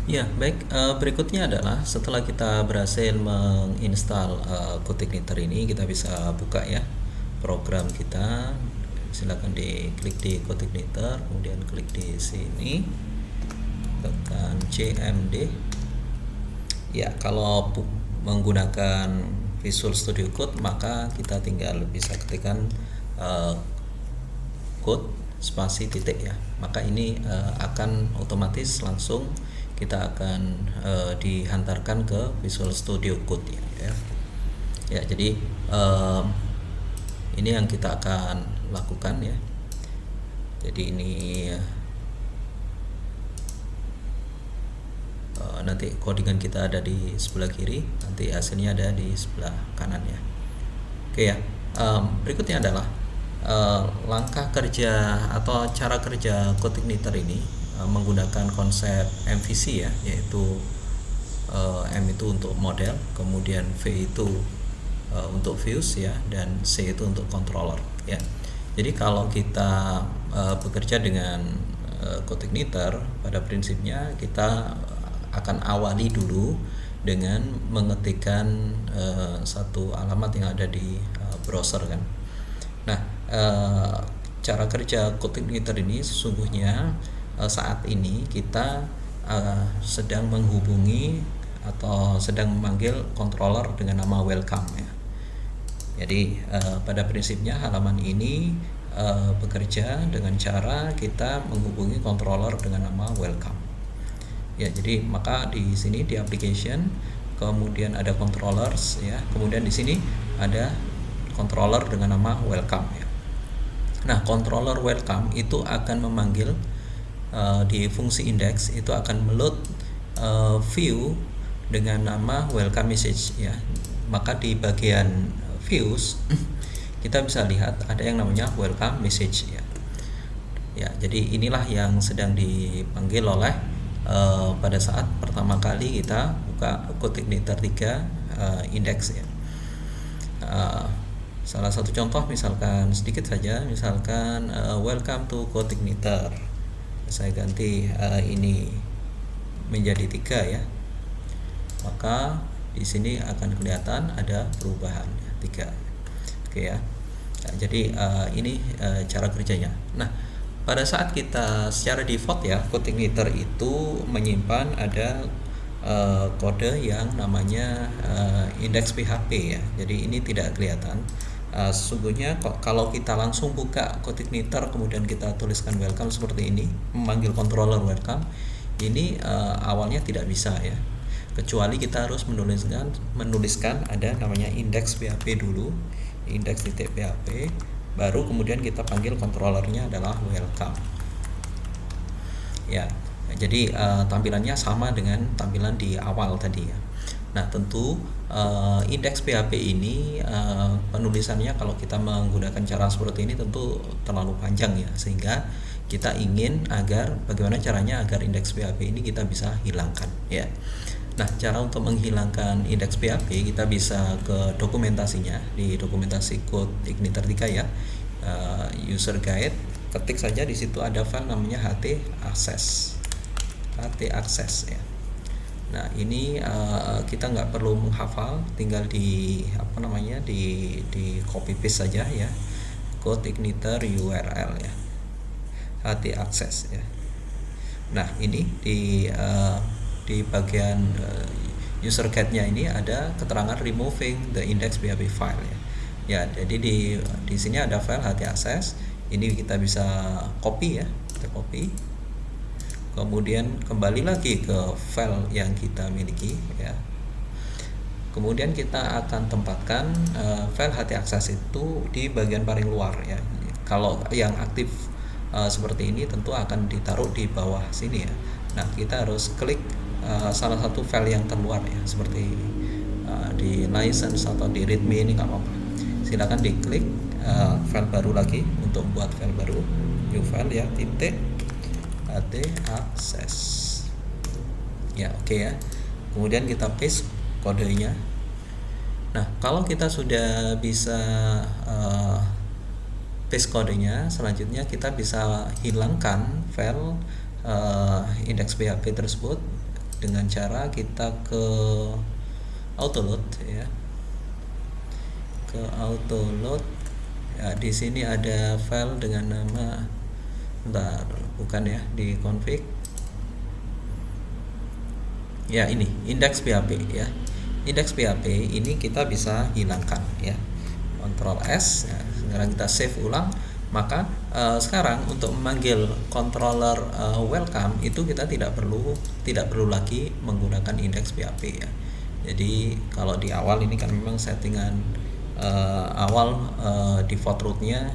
Ya, baik. Berikutnya adalah setelah kita berhasil menginstal CodeIgniter ini, kita bisa buka ya program kita. Silakan diklik di CodeIgniter, kemudian klik di sini, tekan CMD. Ya, kalau menggunakan Visual Studio Code, maka kita tinggal bisa ketikkan eh, code spasi titik ya, maka ini akan otomatis langsung kita akan dihantarkan ke Visual Studio Code ya. Ya, jadi ini yang kita akan lakukan ya. Jadi ini nanti codingan kita ada di sebelah kiri, nanti hasilnya ada di sebelah kanan ya. Oke ya. Berikutnya adalah langkah kerja atau cara kerja CodeIgniter ini menggunakan konsep MVC ya, yaitu M itu untuk model, kemudian V itu untuk views ya, dan C itu untuk controller ya. Jadi kalau kita bekerja dengan CodeIgniter, pada prinsipnya kita akan awali dulu dengan mengetikkan satu alamat yang ada di browser kan. Nah, cara kerja CodeIgniter ini sesungguhnya saat ini kita sedang menghubungi atau sedang memanggil controller dengan nama welcome ya. Jadi pada prinsipnya halaman ini bekerja dengan cara kita menghubungi controller dengan nama welcome. Ya, jadi maka di sini di application, kemudian ada controllers ya, kemudian di sini ada controller dengan nama welcome ya. Nah, controller welcome itu akan memanggil di fungsi index itu akan meload view dengan nama welcome message ya. Maka di bagian views kita bisa lihat ada yang namanya welcome message ya. Ya, jadi inilah yang sedang dipanggil oleh pada saat pertama kali kita buka CodeIgniter 3 index ya. Salah satu contoh misalkan sedikit saja, misalkan welcome to CodeIgniter. Saya ganti ini menjadi 3 ya. Maka di sini akan kelihatan ada perubahan ya, 3. Oke ya. Nah, jadi ini cara kerjanya. Nah, pada saat kita secara default ya, CodeIgniter itu menyimpan ada kode yang namanya index PHP ya. Jadi ini tidak kelihatan. Sesungguhnya kalau kita langsung buka CodeIgniter kemudian kita tuliskan welcome seperti ini, memanggil controller welcome, ini awalnya tidak bisa ya. Kecuali kita harus menuliskan ada namanya index PHP dulu, index.php, baru kemudian kita panggil controllernya adalah welcome. Ya, jadi tampilannya sama dengan tampilan di awal tadi ya. Nah, tentu indeks PHP ini penulisannya kalau kita menggunakan cara seperti ini tentu terlalu panjang ya, sehingga kita ingin agar bagaimana caranya agar indeks PHP ini kita bisa hilangkan ya. Nah, cara untuk menghilangkan indeks PHP kita bisa ke dokumentasinya di dokumentasi CodeIgniter 3 ya. User guide, ketik saja di situ ada file namanya htaccess ya. Nah, ini kita nggak perlu menghafal, tinggal di di copy paste saja ya, CodeIgniter URL ya, htaccess ya. Nah, ini di bagian user guide-nya ini ada keterangan removing the index PHP file ya. Ya, jadi di sini ada file htaccess. Ini kita bisa copy ya, kita copy. Kemudian kembali lagi ke file yang kita miliki ya. Kemudian kita akan tempatkan file htaccess itu di bagian paling luar ya. Kalau yang aktif seperti ini tentu akan ditaruh di bawah sini ya. Nah, kita harus klik salah satu file yang terluar ya, seperti di license atau di readme ini nggak apa-apa. Silakan diklik file baru lagi untuk buat file baru, new file ya, titik htaccess ya. Oke ya, kemudian kita paste kodenya. Nah, kalau kita sudah bisa paste kodenya, selanjutnya kita bisa hilangkan file index PHP tersebut dengan cara kita ke autoload ya, ke autoload ya. Di sini ada file dengan nama, bentar, bukan ya, di config ya, ini index PHP ya. Index PHP ini kita bisa hilangkan ya, Ctrl S ya. Sekarang kita save ulang, maka sekarang untuk memanggil controller welcome itu kita tidak perlu lagi menggunakan index PHP ya. Jadi kalau di awal ini kan memang settingan awal default rootnya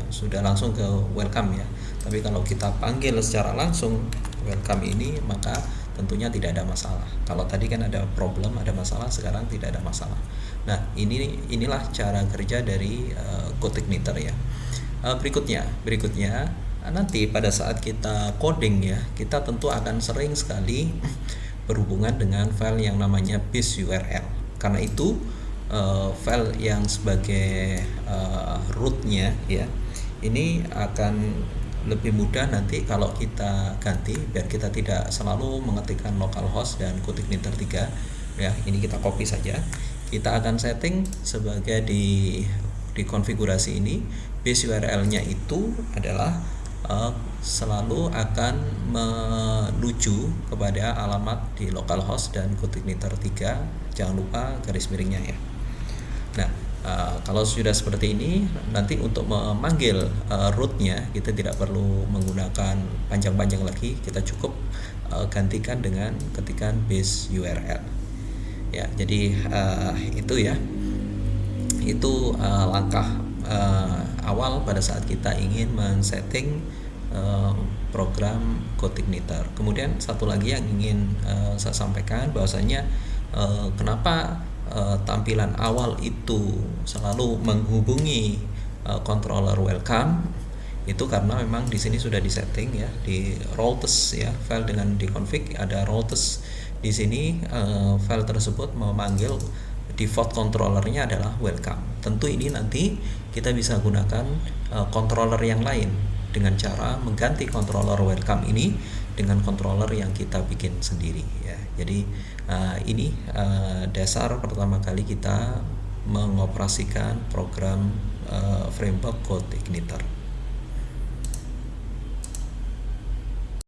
sudah langsung ke welcome ya. Tapi kalau kita panggil secara langsung welcome ini, maka tentunya tidak ada masalah. Kalau tadi kan ada problem, ada masalah, sekarang tidak ada masalah. Nah, inilah cara kerja dari GoTigniter ya. Berikutnya nanti pada saat kita coding ya, kita tentu akan sering sekali berhubungan dengan file yang namanya base URL. Karena itu file yang sebagai rootnya ya, ini akan lebih mudah nanti kalau kita ganti, biar kita tidak selalu mengetikkan localhost dan GoTigniter 3 ya. Ini kita copy saja. Kita akan setting sebagai di konfigurasi ini base URL-nya itu adalah selalu akan menuju kepada alamat di localhost dan GoTigniter 3. Jangan lupa garis miringnya ya. Nah, kalau sudah seperti ini, nanti untuk memanggil rootnya kita tidak perlu menggunakan panjang-panjang lagi. Kita cukup gantikan dengan ketikan base URL ya. Jadi itu ya, itu langkah awal pada saat kita ingin men-setting program GoTigniter. Kemudian satu lagi yang ingin saya sampaikan, bahwasanya kenapa tampilan awal itu selalu menghubungi controller welcome, itu karena memang di sini sudah disetting ya, di routes ya, file dengan di config ada routes di sini. File tersebut memanggil default controllernya adalah welcome. Tentu ini nanti kita bisa gunakan controller yang lain dengan cara mengganti controller welcome ini dengan controller yang kita bikin sendiri ya. Jadi ini dasar pertama kali kita mengoperasikan program framework GoTigniter.